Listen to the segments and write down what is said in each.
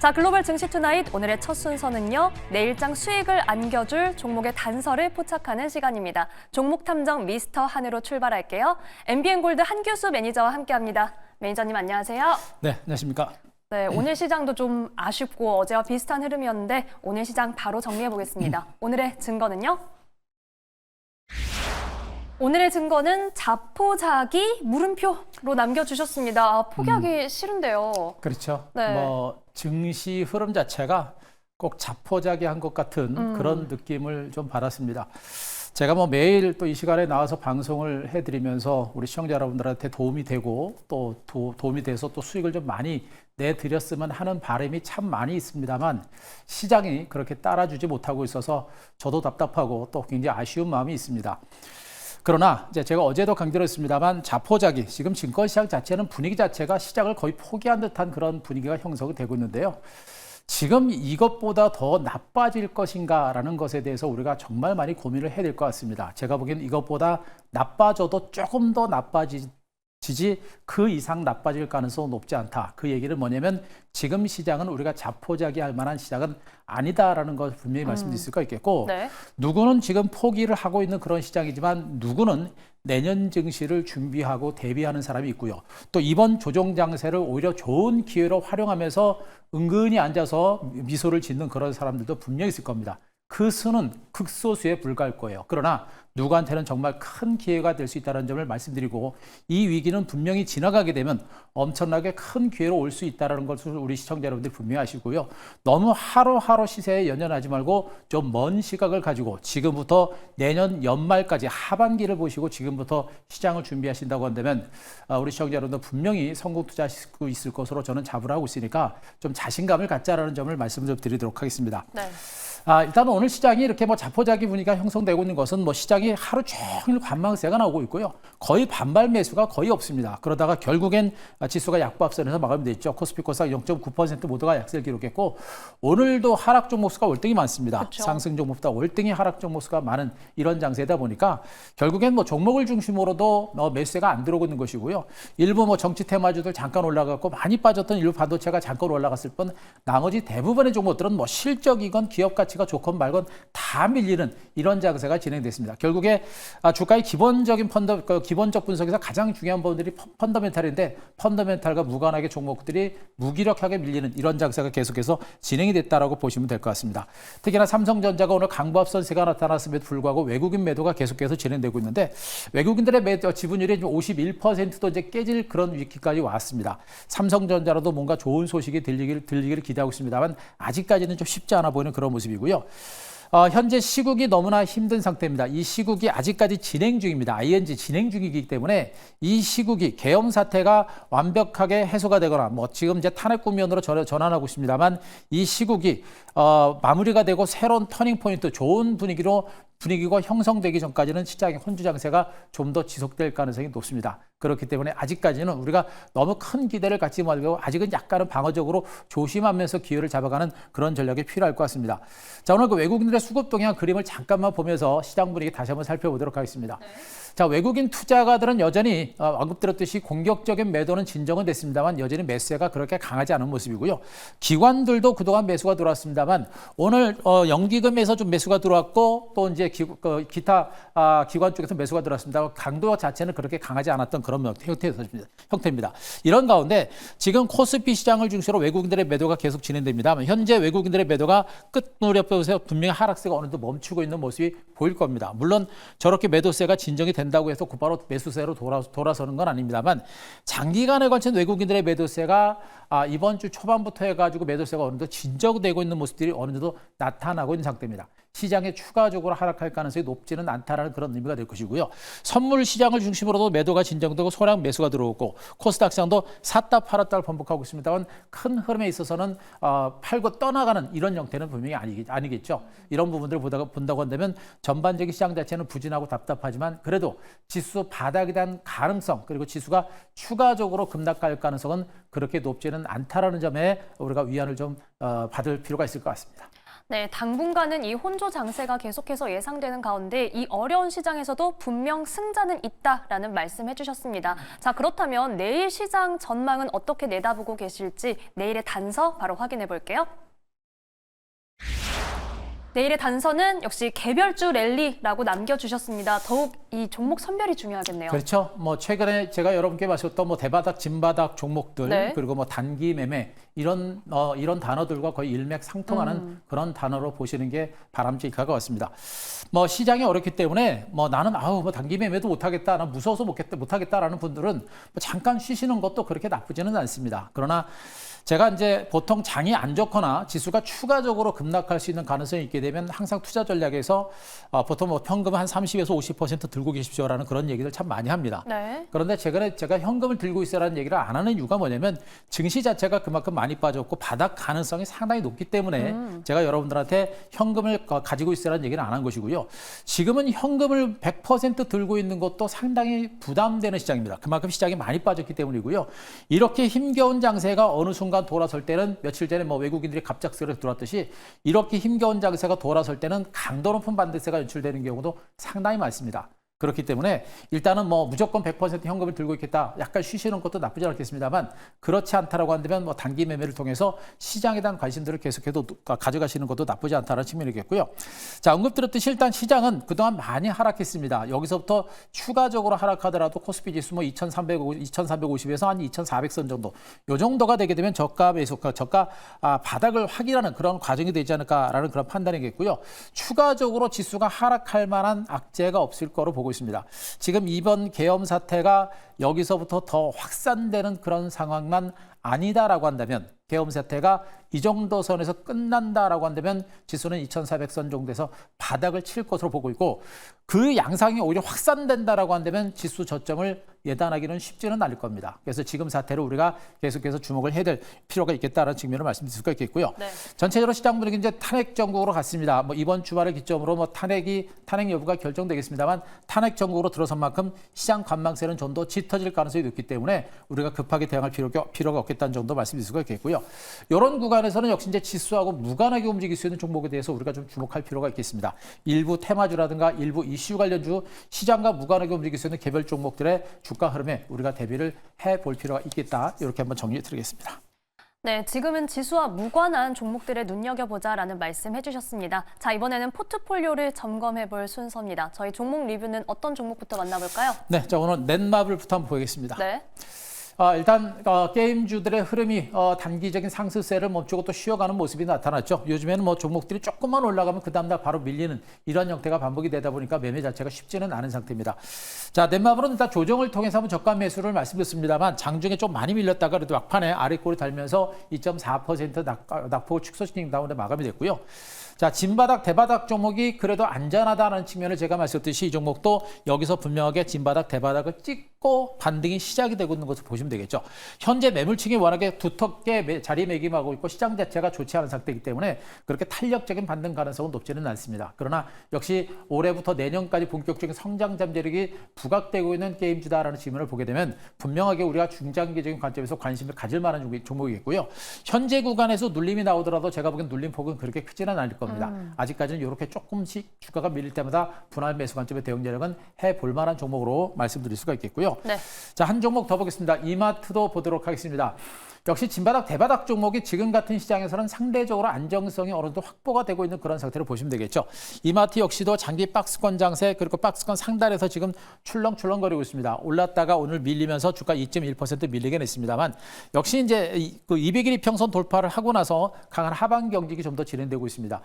자, 글로벌 증시 투나잇 오늘의 첫 순서는요. 내일장 수익을 안겨줄 종목의 단서를 포착하는 시간입니다. 종목 탐정 미스터 한으로 출발할게요. MBN골드 한규수 매니저와 함께합니다. 매니저님 안녕하세요. 네, 안녕하십니까. 네, 오늘 시장도 좀 아쉽고 어제와 비슷한 흐름이었는데 오늘 시장 바로 정리해 보겠습니다. 오늘의 증거는요. 오늘의 증거는 자포자기 물음표로 남겨주셨습니다. 아, 포기하기 싫은데요. 그렇죠. 네. 증시 흐름 자체가 꼭 자포자기한 것 같은 그런 느낌을 좀 받았습니다. 제가 매일 또 이 시간에 나와서 방송을 해드리면서 우리 시청자 여러분들한테 도움이 되고 또 도움이 돼서 또 수익을 좀 많이 내드렸으면 하는 바람이 참 많이 있습니다만 시장이 그렇게 따라주지 못하고 있어서 저도 답답하고 또 굉장히 아쉬운 마음이 있습니다. 그러나 이제 제가 어제도 강조했습니다만 자포자기, 지금 증권시장 자체는 분위기 자체가 시장을 거의 포기한 듯한 그런 분위기가 형성이 되고 있는데요. 지금 이것보다 더 나빠질 것인가라는 것에 대해서 우리가 정말 많이 고민을 해야 될 것 같습니다. 제가 보기에는 이것보다 나빠져도 조금 더 나빠지지 그 이상 나빠질 가능성은 높지 않다. 그 얘기는 뭐냐면 지금 시장은 우리가 자포자기할 만한 시장은 아니다라는 걸 분명히 말씀드릴 수가 있겠고 네. 누구는 지금 포기를 하고 있는 그런 시장이지만 누구는 내년 증시를 준비하고 대비하는 사람이 있고요. 또 이번 조정 장세를 오히려 좋은 기회로 활용하면서 은근히 앉아서 미소를 짓는 그런 사람들도 분명히 있을 겁니다. 그 수는 극소수에 불과할 거예요. 그러나 누구한테는 정말 큰 기회가 될 수 있다는 점을 말씀드리고 이 위기는 분명히 지나가게 되면 엄청나게 큰 기회로 올 수 있다는 것을 우리 시청자 여러분들이 분명히 아시고요. 너무 하루하루 시세에 연연하지 말고 좀 먼 시각을 가지고 지금부터 내년 연말까지 하반기를 보시고 지금부터 시장을 준비하신다고 한다면 우리 시청자 여러분들 분명히 성공 투자하시고 있을 것으로 저는 자부를 하고 있으니까 좀 자신감을 갖자라는 점을 말씀 좀 드리도록 하겠습니다. 네. 일단 오늘 시장이 이렇게 자포자기 분위기가 형성되고 있는 것은 시장이 하루 종일 관망세가 나오고 있고요. 거의 반발 매수가 거의 없습니다. 그러다가 결국엔 지수가 약보합선에서 마감됐죠. 코스피 코스닥 0.9% 모두가 약세를 기록했고 오늘도 하락 종목수가 월등히 많습니다. 그렇죠. 상승 종목보다 월등히 하락 종목수가 많은 이런 장세다 보니까 결국엔 종목을 중심으로도 매수세가 안 들어오고 있는 것이고요. 일부 정치 테마주들 잠깐 올라갔고 많이 빠졌던 일부 반도체가 잠깐 올라갔을 뿐 나머지 대부분의 종목들은 실적이건 기업 가치가 좋건 말건 다 밀리는 이런 장세가 진행됐습니다. 결국에 주가의 기본적 분석에서 가장 중요한 부분들이 펀더멘탈인데 펀더멘탈과 무관하게 종목들이 무기력하게 밀리는 이런 장세가 계속해서 진행이 됐다라고 보시면 될 것 같습니다. 특히나 삼성전자가 오늘 강보합선세가 나타났음에도 불구하고 외국인 매도가 계속해서 진행되고 있는데 외국인들의 매도 지분율이 51%도 이제 깨질 그런 위기까지 왔습니다. 삼성전자로도 뭔가 좋은 소식이 들리기를 기대하고 있습니다만 아직까지는 좀 쉽지 않아 보이는 그런 모습이고요. 현재 시국이 너무나 힘든 상태입니다. 이 시국이 아직까지 진행 중입니다. ING 진행 중이기 때문에 이 시국이 계엄 사태가 완벽하게 해소가 되거나 지금 이제 탄핵 국면으로 전환하고 있습니다만 이 시국이 마무리가 되고 새로운 터닝 포인트, 좋은 분위기가 형성되기 전까지는 시장의 혼주 장세가 좀 더 지속될 가능성이 높습니다. 그렇기 때문에 아직까지는 우리가 너무 큰 기대를 갖지 말고 아직은 약간은 방어적으로 조심하면서 기회를 잡아가는 그런 전략이 필요할 것 같습니다. 자, 오늘 외국인들의 수급 동향 그림을 잠깐만 보면서 시장 분위기 다시 한번 살펴보도록 하겠습니다. 네. 자, 외국인 투자가들은 여전히 언급드렸듯이 공격적인 매도는 진정은 됐습니다만 여전히 매수세가 그렇게 강하지 않은 모습이고요. 기관들도 그동안 매수가 들어왔습니다만 오늘 연기금에서 좀 매수가 들어왔고 또 이제 기타 기관 쪽에서 매수가 들어왔습니다. 강도 자체는 그렇게 강하지 않았던 그런 형태입니다. 이런 가운데 지금 코스피 시장을 중심으로 외국인들의 매도가 계속 진행됩니다만 현재 외국인들의 매도가 끝 무렵에서 분명히 하락세가 어느 정도 멈추고 있는 모습이 보일 겁니다. 물론 저렇게 매도세가 진정이 된다고 해서 곧바로 매수세로 돌아서는 건 아닙니다만 장기간에 걸친 외국인들의 매도세가 이번 주 초반부터 해가지고 매도세가 어느 정도 진정되고 있는 모습들이 어느 정도 나타나고 있는 상태입니다. 시장에 추가적으로 하락할 가능성이 높지는 않다라는 그런 의미가 될 것이고요. 선물 시장을 중심으로도 매도가 진정되고 소량 매수가 들어오고 코스닥 시장도 샀다 팔았다를 반복하고 있습니다만 큰 흐름에 있어서는 팔고 떠나가는 이런 형태는 분명히 아니겠죠. 이런 부분들을 본다고 한다면 전반적인 시장 자체는 부진하고 답답하지만 그래도 지수 바닥에 대한 가능성 그리고 지수가 추가적으로 급락할 가능성은 그렇게 높지는 않다라는 점에 우리가 위안을 좀 받을 필요가 있을 것 같습니다. 네, 당분간은 이 혼조 장세가 계속해서 예상되는 가운데 이 어려운 시장에서도 분명 승자는 있다라는 말씀해 주셨습니다. 자, 그렇다면 내일 시장 전망은 어떻게 내다보고 계실지 내일의 단서 바로 확인해 볼게요. 내일의 단서는 역시 개별주 랠리라고 남겨주셨습니다. 더욱 이 종목 선별이 중요하겠네요. 그렇죠. 뭐 최근에 제가 여러분께 말씀드렸던 뭐 대바닥, 진바닥 종목들 네. 그리고 뭐 단기 매매 이런 단어들과 거의 일맥상통하는 그런 단어로 보시는 게 바람직할 것 같습니다. 뭐 시장이 어렵기 때문에 뭐 나는 뭐 단기 매매도 못하겠다, 난 무서워서 못하겠다라는 분들은 뭐 잠깐 쉬시는 것도 그렇게 나쁘지는 않습니다. 그러나 제가 이제 보통 장이 안 좋거나 지수가 추가적으로 급락할 수 있는 가능성이 있게 되면 항상 투자 전략에서 보통 뭐 현금 한 30에서 50% 들고 계십시오라는 그런 얘기를 참 많이 합니다. 네. 그런데 최근에 제가 현금을 들고 있어라는 얘기를 안 하는 이유가 뭐냐면 증시 자체가 그만큼 많이 빠졌고 바닥 가능성이 상당히 높기 때문에 제가 여러분들한테 현금을 가지고 있어라는 얘기는 안 한 것이고요. 지금은 현금을 100% 들고 있는 것도 상당히 부담되는 시장입니다. 그만큼 시장이 많이 빠졌기 때문이고요. 이렇게 힘겨운 장세가 어느 순간 돌아설 때는 며칠 전에 뭐 외국인들이 갑작스레 들어왔듯이 이렇게 힘겨운 장세가 돌아설 때는 강도 높은 반대세가 연출되는 경우도 상당히 많습니다. 그렇기 때문에 일단은 뭐 무조건 100% 현금을 들고 있겠다. 약간 쉬시는 것도 나쁘지 않겠습니다만 그렇지 않다라고 한다면 뭐 단기 매매를 통해서 시장에 대한 관심들을 계속해도 가져가시는 것도 나쁘지 않다는 측면이겠고요. 자, 언급드렸듯이 일단 시장은 그동안 많이 하락했습니다. 여기서부터 추가적으로 하락하더라도 코스피 지수 뭐 2350에서 한 2400선 정도 요 정도가 되게 되면 저가 매수, 저가 바닥을 확인하는 그런 과정이 되지 않을까라는 그런 판단이겠고요. 추가적으로 지수가 하락할 만한 악재가 없을 거로 보고 있습니다. 지금 이번 계엄 사태가 여기서부터 더 확산되는 그런 상황만 아니다라고 한다면 계엄 사태가 이 정도 선에서 끝난다라고 한다면 지수는 2400선 정도에서 바닥을 칠 것으로 보고 있고 그 양상이 오히려 확산된다라고 한다면 지수 저점을 예단하기는 쉽지는 않을 겁니다. 그래서 지금 사태를 우리가 계속해서 주목을 해야 될 필요가 있겠다는 측면을 말씀드릴 수가 있겠고요. 네. 전체적으로 시장 분위기 이제 탄핵 정국으로 갔습니다. 뭐 이번 주말을 기점으로 뭐 탄핵 여부가 결정되겠습니다만 탄핵 정국으로 들어선 만큼 시장 관망세는 좀 더 짙어질 가능성이 높기 때문에 우리가 급하게 대응할 필요가 없겠다는 정도 말씀드릴 수가 있겠고요. 이런 구간에서는 역시 이제 지수하고 무관하게 움직일 수 있는 종목에 대해서 우리가 좀 주목할 필요가 있겠습니다. 일부 테마주라든가 일부 이슈 관련주 시장과 무관하게 움직일 수 있는 개별 종목들의 주가 흐름에 우리가 대비를 해볼 필요가 있겠다. 이렇게 한번 정리해 드리겠습니다. 네, 지금은 지수와 무관한 종목들에 눈여겨보자라는 말씀 해주셨습니다. 자, 이번에는 포트폴리오를 점검해볼 순서입니다. 저희 종목 리뷰는 어떤 종목부터 만나볼까요? 네, 자 오늘 넷마블부터 한번 보겠습니다. 네. 일단 게임주들의 흐름이 단기적인 상승세를 멈추고 또 쉬어가는 모습이 나타났죠. 요즘에는 뭐 종목들이 조금만 올라가면 그 다음날 바로 밀리는 이런 형태가 반복이 되다 보니까 매매 자체가 쉽지는 않은 상태입니다. 자, 넷마블은 일단 조정을 통해서 한번 저가 매수를 말씀드렸습니다만 장중에 좀 많이 밀렸다가 그래도 막판에 아래꼬리 달면서 2.4% 낙폭을 축소시킨 가운데 마감이 됐고요. 자, 진바닥, 대바닥 종목이 그래도 안전하다는 측면을 제가 말씀드렸듯이 이 종목도 여기서 분명하게 진바닥, 대바닥을 찍고 반등이 시작이 되고 있는 것을 보시면 되겠죠. 현재 매물층이 워낙에 두텁게 자리매김하고 있고 시장 자체가 좋지 않은 상태이기 때문에 그렇게 탄력적인 반등 가능성은 높지는 않습니다. 그러나 역시 올해부터 내년까지 본격적인 성장 잠재력이 부각되고 있는 게임주다라는 질문을 보게 되면 분명하게 우리가 중장기적인 관점에서 관심을 가질 만한 종목이겠고요. 현재 구간에서 눌림이 나오더라도 제가 보기엔 눌림폭은 그렇게 크지는 않을 겁니다. 아직까지는 이렇게 조금씩 주가가 밀릴 때마다 분할 매수 관점의 대응 전략은 해볼 만한 종목으로 말씀드릴 수가 있겠고요. 네. 자, 한 종목 더 보겠습니다. 이마트도 보도록 하겠습니다. 역시 진바닥, 대바닥 종목이 지금 같은 시장에서는 상대적으로 안정성이 어느 정도 확보가 되고 있는 그런 상태로 보시면 되겠죠. 이마트 역시도 장기 박스권 장세 그리고 박스권 상단에서 지금 출렁출렁거리고 있습니다. 올랐다가 오늘 밀리면서 주가 2.1% 밀리긴 했습니다만 역시 이제 그 200일 이평선 돌파를 하고 나서 강한 하방 경직이 좀 더 진행되고 있습니다.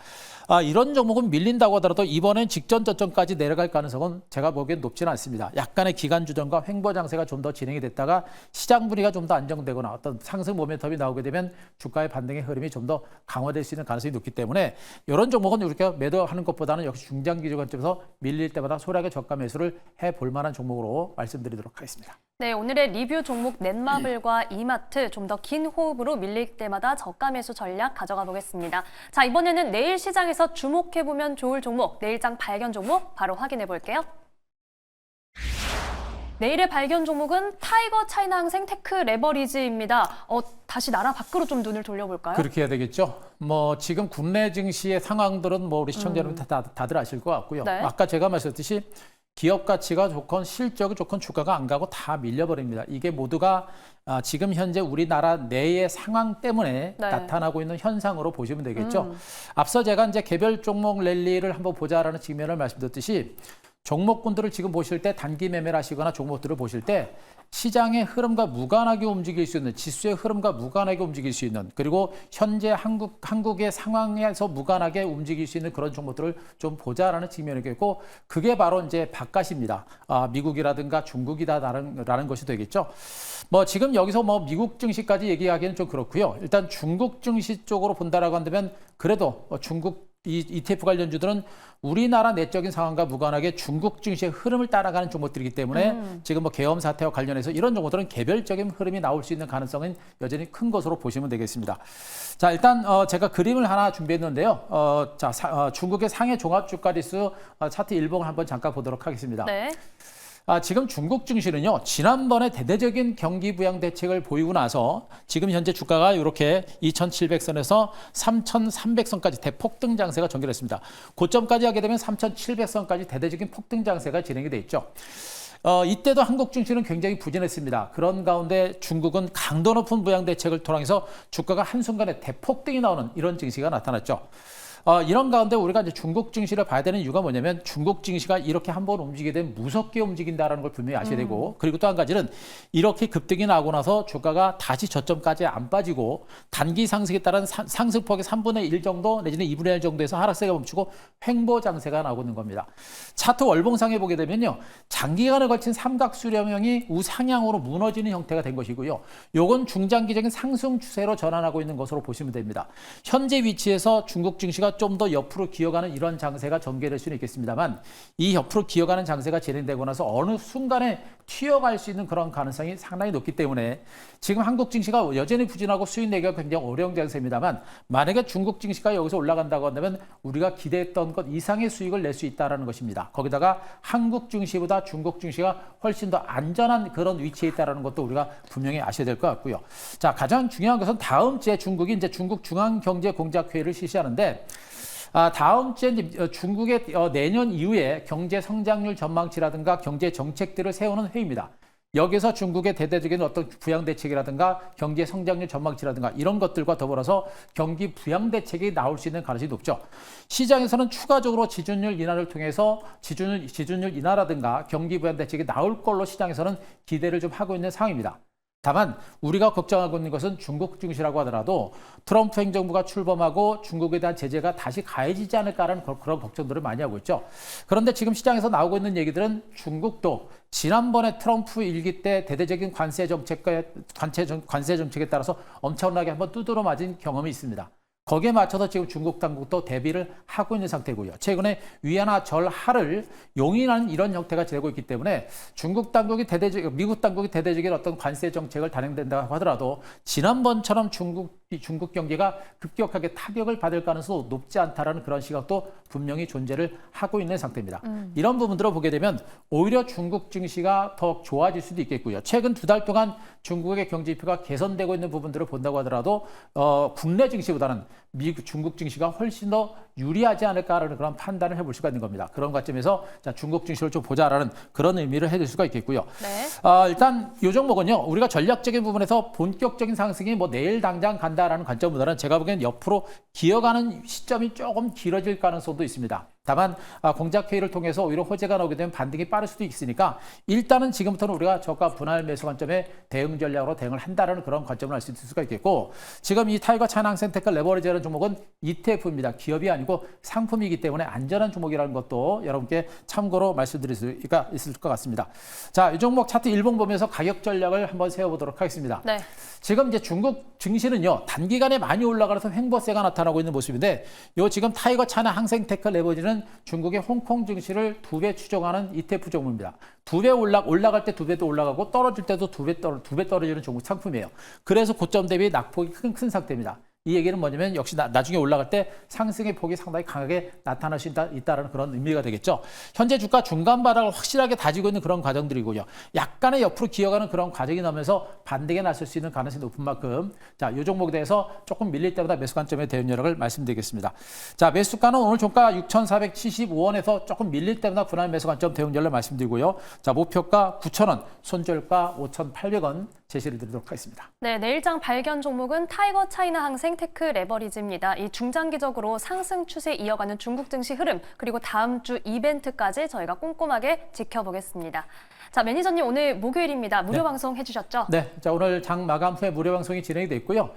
이런 종목은 밀린다고 하더라도 이번엔 직전 저점까지 내려갈 가능성은 제가 보기엔 높지는 않습니다. 약간의 기간 주전과 횡보 장세가 좀 더 진행이 됐다가 시장 분위기가 좀 더 안정되거나 어떤 상승 모멘텀이 나오게 되면 주가의 반등의 흐름이 좀 더 강화될 수 있는 가능성이 높기 때문에 이런 종목은 이렇게 매도하는 것보다는 역시 중장기적 관점에서 밀릴 때마다 소량의 저가 매수를 해볼 만한 종목으로 말씀드리도록 하겠습니다. 네, 오늘의 리뷰 종목 넷마블과 이마트 좀 더 긴 호흡으로 밀릴 때마다 저가 매수 전략 가져가 보겠습니다. 자, 이번에는 내일 시장에서 주목해보면 좋을 종목, 내일장 발견 종목 바로 확인해 볼게요. 내일의 발견 종목은 타이거 차이나 항생 테크 레버리지입니다. 다시 나라 밖으로 좀 눈을 돌려볼까요? 그렇게 해야 되겠죠. 뭐 지금 국내 증시의 상황들은 뭐 우리 시청자 여러분 다들 아실 것 같고요. 네. 아까 제가 말씀드렸듯이 기업 가치가 좋건 실적이 좋건 주가가 안 가고 다 밀려버립니다. 이게 모두가 지금 현재 우리나라 내의 상황 때문에 네. 나타나고 있는 현상으로 보시면 되겠죠. 앞서 제가 이제 개별 종목 랠리를 한번 보자라는 측면을 말씀드렸듯이 종목군들을 지금 보실 때 단기 매매를 하시거나 종목들을 보실 때 시장의 흐름과 무관하게 움직일 수 있는, 지수의 흐름과 무관하게 움직일 수 있는, 그리고 현재 한국의 상황에서 무관하게 움직일 수 있는 그런 종목들을 좀 보자라는 측면이겠고, 그게 바로 이제 바깥입니다. 미국이라든가 중국이다라는 것이 되겠죠. 뭐 지금 여기서 뭐 미국 증시까지 얘기하기는 좀 그렇고요. 일단 중국 증시 쪽으로 본다라고 한다면 그래도 중국 ETF 관련주들은 우리나라 내적인 상황과 무관하게 중국 증시의 흐름을 따라가는 종목들이기 때문에 지금 뭐 계엄 사태와 관련해서 이런 종목들은 개별적인 흐름이 나올 수 있는 가능성은 여전히 큰 것으로 보시면 되겠습니다. 자, 일단 제가 그림을 하나 준비했는데요. 중국의 상해 종합주가지수 차트 일봉을 한번 잠깐 보도록 하겠습니다. 네. 지금 중국 증시는요, 지난번에 대대적인 경기 부양 대책을 보이고 나서 지금 현재 주가가 이렇게 2,700선에서 3,300선까지 대폭등 장세가 전개됐습니다. 고점까지 하게 되면 3,700선까지 대대적인 폭등 장세가 진행이 돼 있죠. 이때도 한국 증시는 굉장히 부진했습니다. 그런 가운데 중국은 강도 높은 부양 대책을 통해서 주가가 한순간에 대폭등이 나오는 이런 증시가 나타났죠. 이런 가운데 우리가 이제 중국 증시를 봐야 되는 이유가 뭐냐면 중국 증시가 이렇게 한번 움직이게 되면 무섭게 움직인다는 걸 분명히 아셔야 되고, 그리고 또 한 가지는 이렇게 급등이 나고 나서 주가가 다시 저점까지 안 빠지고 단기 상승에 따른 상승폭의 3분의 1 정도 내지는 2분의 1 정도에서 하락세가 멈추고 횡보 장세가 나오고 있는 겁니다. 차트 월봉상에 보게 되면요, 장기간에 걸친 삼각수렴형이 우상향으로 무너지는 형태가 된 것이고요. 요건 중장기적인 상승 추세로 전환하고 있는 것으로 보시면 됩니다. 현재 위치에서 중국 증시가 좀 더 옆으로 기어가는 이런 장세가 전개될 수는 있겠습니다만, 이 옆으로 기어가는 장세가 진행되고 나서 어느 순간에 튀어갈 수 있는 그런 가능성이 상당히 높기 때문에 지금 한국 증시가 여전히 부진하고 수익 내기가 굉장히 어려운 장세입니다만, 만약에 중국 증시가 여기서 올라간다고 한다면 우리가 기대했던 것 이상의 수익을 낼 수 있다는 것입니다. 거기다가 한국 증시보다 중국 증시가 훨씬 더 안전한 그런 위치에 있다는 것도 우리가 분명히 아셔야 될 것 같고요. 자, 가장 중요한 것은 다음 주에 중국이 이제 중국 중앙경제공작회의를 실시하는데, 다음 주에 이제 중국의 내년 이후에 경제 성장률 전망치라든가 경제 정책들을 세우는 회의입니다. 여기서 중국의 대대적인 어떤 부양 대책이라든가 경제 성장률 전망치라든가 이런 것들과 더불어서 경기 부양 대책이 나올 수 있는 가능성이 높죠. 시장에서는 추가적으로 지준율 인하를 통해서 지준율 인하라든가 경기 부양 대책이 나올 걸로 시장에서는 기대를 좀 하고 있는 상황입니다. 다만 우리가 걱정하고 있는 것은 중국 증시라고 하더라도 트럼프 행정부가 출범하고 중국에 대한 제재가 다시 가해지지 않을까라는 그런 걱정들을 많이 하고 있죠. 그런데 지금 시장에서 나오고 있는 얘기들은 중국도 지난번에 트럼프 일기 때 대대적인 관세 정책에 따라서 엄청나게 한번 두드러 맞은 경험이 있습니다. 거기에 맞춰서 지금 중국 당국도 대비를 하고 있는 상태고요. 최근에 위안화 절하를 용인하는 이런 형태가 되고 있기 때문에 미국 당국이 대대적인 어떤 관세 정책을 단행된다고 하더라도 지난번처럼 중국 경기가 급격하게 타격을 받을 가능성도 높지 않다라는 그런 시각도 분명히 존재를 하고 있는 상태입니다. 이런 부분들을 보게 되면 오히려 중국 증시가 더 좋아질 수도 있겠고요. 최근 2달 동안 중국의 경제 지표가 개선되고 있는 부분들을 본다고 하더라도 국내 증시보다는 중국 증시가 훨씬 더 유리하지 않을까라는 그런 판단을 해볼 수가 있는 겁니다. 그런 관점에서 중국 증시를 좀 보자라는 그런 의미를 해줄 수가 있겠고요. 네. 일단 이 종목은요, 우리가 전략적인 부분에서 본격적인 상승이 뭐 내일 당장 간다라는 관점보다는 제가 보기엔 옆으로 기어가는 시점이 조금 길어질 가능성도 있습니다. 다만 공작회의를 통해서 오히려 호재가 나오게 되면 반등이 빠를 수도 있으니까 일단은 지금부터는 우리가 저가 분할 매수 관점에 대응 전략으로 대응을 한다는 그런 관점을 알 수 있을 수가 있겠고, 지금 이 타이거 차이나 항생 테크 레버리지라는 종목은 ETF입니다. 기업이 아니고 상품이기 때문에 안전한 종목이라는 것도 여러분께 참고로 말씀드릴 수가 있을 것 같습니다. 자, 이 종목 차트 일봉 보면서 가격 전략을 한번 세워보도록 하겠습니다. 네. 지금 이제 중국 증시는요, 단기간에 많이 올라가서 횡보세가 나타나고 있는 모습인데, 요 지금 타이거 차이나 항생 테크 레버리지는 중국의 홍콩 증시를 2배 추종하는 ETF 종목입니다. 2배 올라갈 때 2배도 올라가고 떨어질 때도 2배 떨어지는 종목 상품이에요. 그래서 고점 대비 낙폭이 큰 상태입니다. 이 얘기는 뭐냐면 역시 나중에 올라갈 때 상승의 폭이 상당히 강하게 나타날 수 있다는 그런 의미가 되겠죠. 현재 주가 중간 바닥을 확실하게 다지고 있는 그런 과정들이고요. 약간의 옆으로 기어가는 그런 과정이 나면서 반등에 나설 수 있는 가능성이 높은 만큼 자, 이 종목에 대해서 조금 밀릴 때마다 매수 관점의 대응 여력을 말씀드리겠습니다. 자, 매수가는 오늘 종가 6,475원에서 조금 밀릴 때마다 분할 매수 관점 대응 여력 말씀드리고요. 자, 목표가 9,000원, 손절가 5,800원 제시를 드리도록 하겠습니다. 네, 내일장 발견 종목은 타이거 차이나 항생 테크 레버리지입니다. 이 중장기적으로 상승 추세 이어가는 중국 증시 흐름, 그리고 다음 주 이벤트까지 저희가 꼼꼼하게 지켜보겠습니다. 자, 매니저님 오늘 목요일입니다. 무료 방송 해주셨죠? 네, 자, 오늘 장 마감 후에 무료 방송이 진행이 돼 있고요.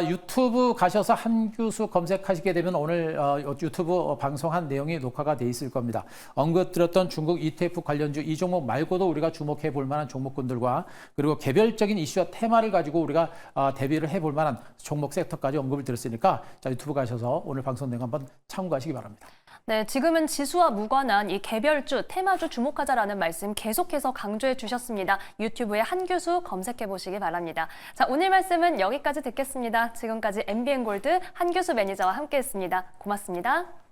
유튜브 가셔서 한규수 검색하시게 되면 오늘 유튜브 방송한 내용이 녹화가 돼 있을 겁니다. 언급드렸던 중국 ETF 관련주 이 종목 말고도 우리가 주목해 볼 만한 종목군들과 그리고 개별적인 이슈와 테마를 가지고 우리가 대비를 해볼 만한 종목 섹터까지 언급을 드렸으니까 자, 유튜브 가셔서 오늘 방송 내용 한번 참고하시기 바랍니다. 네, 지금은 지수와 무관한 이 개별주, 테마주 주목하자라는 말씀 계속해서 강조해 주셨습니다. 유튜브에 한규수 검색해 보시기 바랍니다. 자, 오늘 말씀은 여기까지 듣겠습니다. 지금까지 MBN골드 한규수 매니저와 함께했습니다. 고맙습니다.